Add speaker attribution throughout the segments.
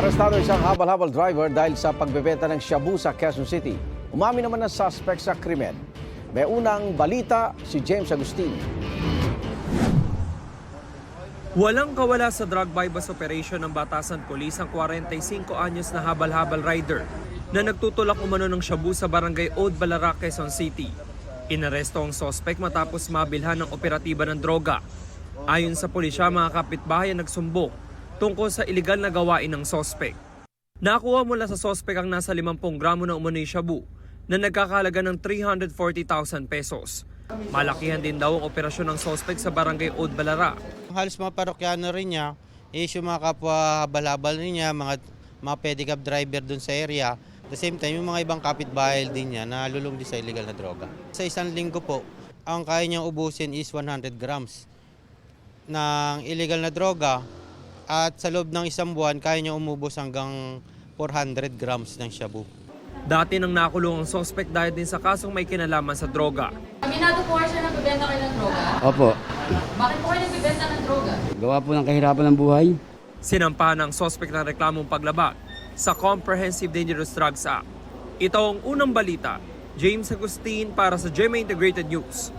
Speaker 1: Arestado isang habal-habal driver dahil sa pagbebenta ng shabu sa Quezon City. Umamin naman ang suspect sa krimen. May unang balita si James Agustin.
Speaker 2: Walang kawala sa drug bypass operation ng Batasan Police ang 45 anyos na habal-habal rider na nagtutulak umano ng shabu sa barangay Ode Balara, Quezon City. Inaresto ang suspect matapos mabilhan ng operatiba ng droga. Ayon sa pulisya, mga kapitbahay ang nagsumbong tungkol sa iligal na gawain ng suspect. Nakuha mula sa suspect ang nasa 50 gramo ng umano'y shabu na nagkakahalaga ng 340,000 pesos. Malakihan din daw ang operasyon ng suspect sa barangay Ode Balara.
Speaker 3: Halos mga parokyano rin niya, is yung mga kapwa habal-habal rin niya, mga pedicab driver dun sa area. At the same time, yung mga ibang kapitbahay din niya na lulong din sa illegal na droga. Sa isang linggo po, ang kaya niyang ubusin is 100 grams ng illegal na droga. At sa loob ng isang buwan, kaya niya umubos hanggang 400 grams ng shabu.
Speaker 2: Dati nang nakulong ang suspect dahil din sa kasong may kinalaman sa droga.
Speaker 4: Aminado po siya nagbibenta kayo ng droga?
Speaker 5: Opo.
Speaker 4: Bakit po kayo nagbibenta ng droga?
Speaker 5: Gawa po ng kahirapan ng buhay.
Speaker 2: Sinampahan ng suspect ng reklamong paglabag sa Comprehensive Dangerous Drugs Act. Ito ang unang balita. James Agustin para sa GMA Integrated News.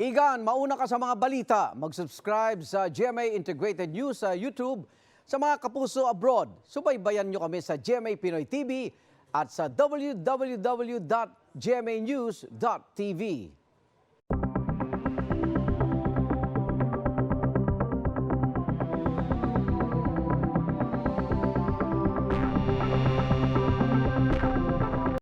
Speaker 1: Igan, mauna ka sa mga balita. Mag-subscribe sa GMA Integrated News sa YouTube. Sa mga kapuso abroad, subaybayan nyo kami sa GMA Pinoy TV at sa www.gmanews.tv.